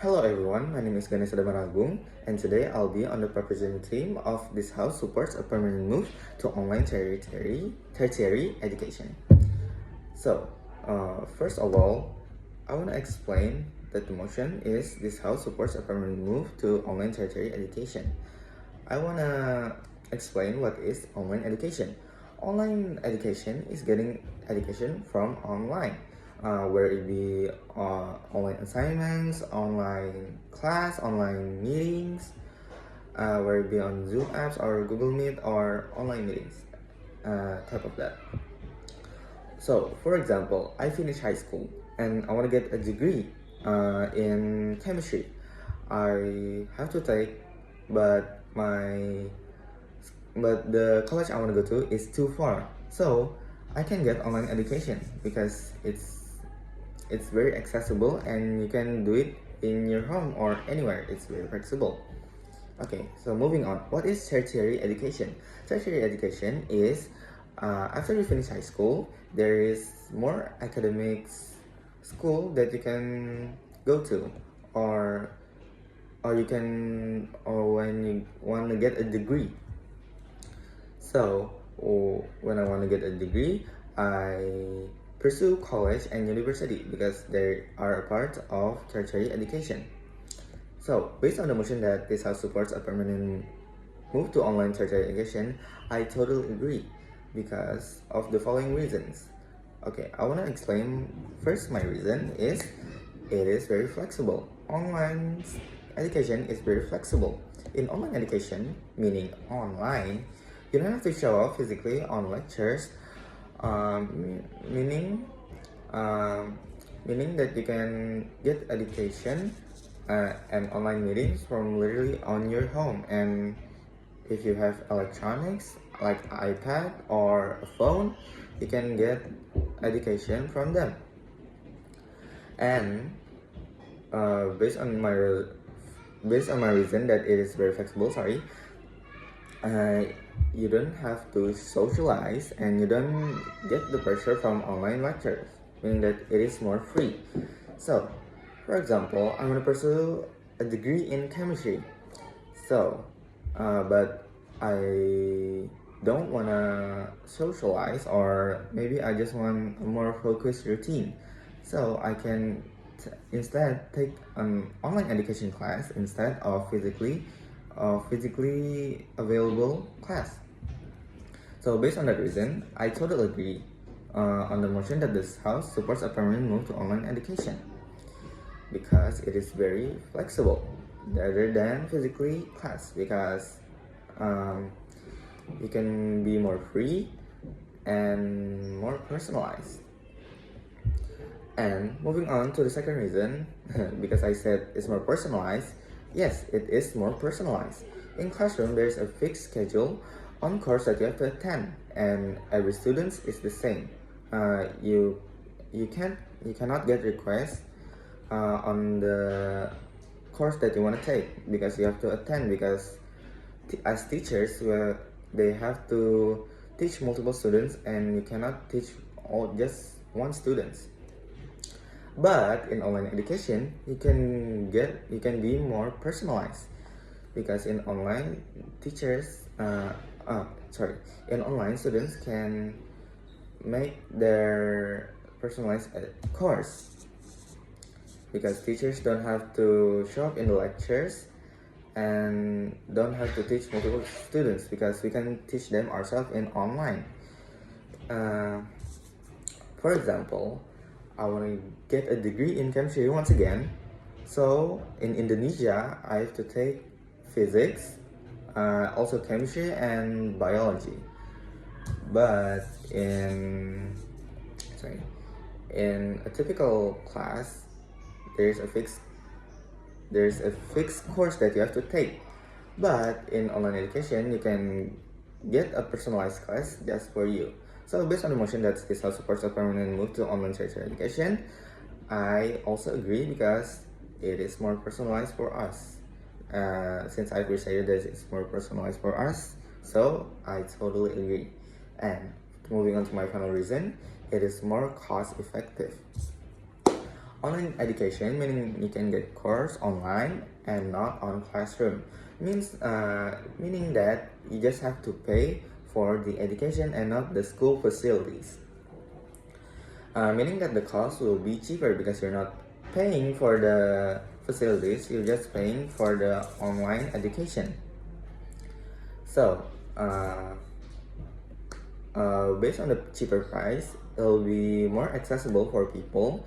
Hello everyone, my name is Ganesha Agung, and today I'll be on the proposition team of this house supports a permanent move to online tertiary education. So, first of all, I want to explain that the motion is this house supports a permanent move to online tertiary education. I want to explain what is online education. Online education is getting education from online, where it be online assignments, online class, online meetings, where it be on Zoom apps or Google Meet or online meetings, type of that. So, for example, I finished high school and I want to get a degree in chemistry. I have to take, but the college I want to go to is too far. So I can get online education because it's very accessible and you can do it in your home or anywhere. It's very flexible. Okay, so moving on. What is tertiary education? Tertiary education is after you finish high school, there is more academics school that you can go to, or when you want to get a degree. So when I want to get a degree, I pursue college and university because they are a part of tertiary education. So based on the motion that this house supports a permanent move to online tertiary education, I totally agree because of the following reasons. Okay, I want to explain first. My reason is it is very flexible. Online education is very flexible. In online education, meaning online, you don't have to show up physically on lectures, meaning that you can get education and online meetings from literally on your home. And if you have electronics like iPad or a phone, you can get education from them. And based on my reason that it is very flexible, you don't have to socialize and you don't get the pressure from online lectures, meaning that it is more free. So, for example, I want to pursue a degree in chemistry. So, but I don't want to socialize, or maybe I just want a more focused routine. So I can instead take an online education class instead of physically available class. So based on that reason, I totally agree on the motion that this house supports a permanent move to online education because it is very flexible rather than physically class, because you can be more free and more personalized. And moving on to the second reason, because I said it's more personalized, yes, it is more personalized. In classroom, there's a fixed schedule on course that you have to attend, and every student is the same. You cannot get requests on the course that you want to take because you have to attend, because as teachers, they have to teach multiple students and you cannot teach just one student. But in online education, you can be more personalized because in online in online students can make their personalized course because teachers don't have to show up in the lectures and don't have to teach multiple students because we can teach them ourselves in online. For example, I want to get a degree in chemistry once again. So in Indonesia, I have to take physics, also chemistry and biology. But in a typical class, there's a fixed course that you have to take. But in online education, you can get a personalized class just for you. So based on the motion that this house supports a permanent move to online tertiary education, I also agree because it is more personalized for us. Since I've recited that it's more personalized for us, so I totally agree. And moving on to my final reason, it is more cost effective. Online education meaning you can get course online and not on classroom. Meaning that you just have to pay for the education and not the school facilities. Meaning that the cost will be cheaper because you're not paying for the facilities, you're just paying for the online education. So, based on the cheaper price, it'll be more accessible for people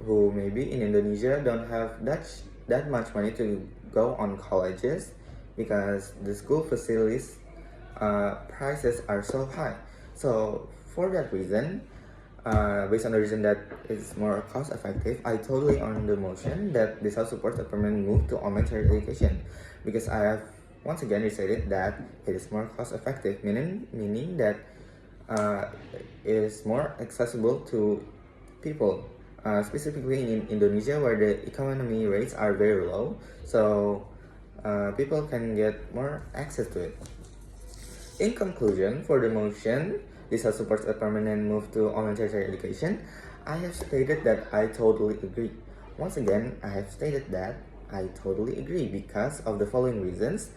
who maybe in Indonesia don't have that much money to go on colleges because the school facilities prices are so high. So for that reason, based on the reason that it's more cost effective, I totally on the motion that this house supports a permanent move to online higher education because I have once again restated that it is more cost effective, meaning that it is more accessible to people, specifically in Indonesia where the economy rates are very low, so people can get more access to it. In conclusion, for the motion, this house supports a permanent move to online tertiary education, I have stated that I totally agree. Once again, I have stated that I totally agree because of the following reasons.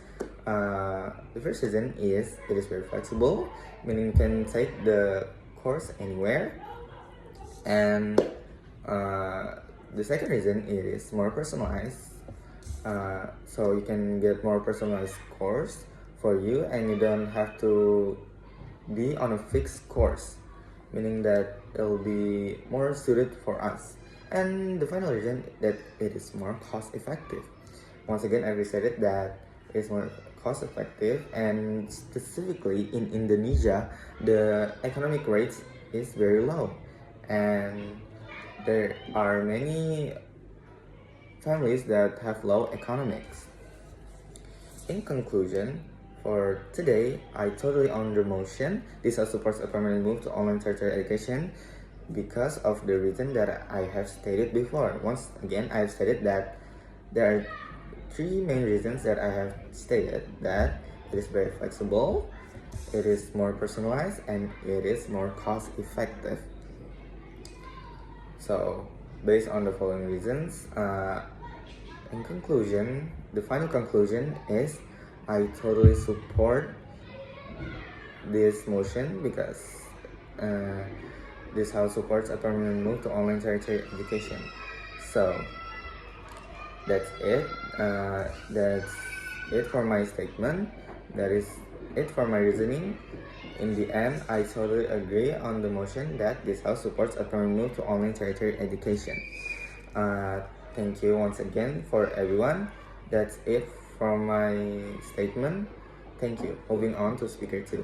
The first reason is it is very flexible, meaning you can take the course anywhere. And the second reason is more personalized. So you can get more personalized course for you and you don't have to be on a fixed course, meaning that it'll be more suited for us. And the final reason that it is more cost effective. Once again, I restated that it's more cost effective, and specifically in Indonesia, the economic rates is very low, and there are many families that have low economics. In conclusion, for today, I totally own the motion. This house supports a permanent move to online tertiary education because of the reason that I have stated before. Once again, I have stated that there are three main reasons that I have stated: that it is very flexible, it is more personalized, and it is more cost effective. So, based on the following reasons, in conclusion, the final conclusion is I totally support this motion because this house supports a permanent move to online tertiary education. So that's it. That's it for my statement. That is it for my reasoning. In the end, I totally agree on the motion that this house supports a permanent move to online tertiary education. Thank you once again for everyone. That's it from my statement. Thank you. Moving on to speaker 2.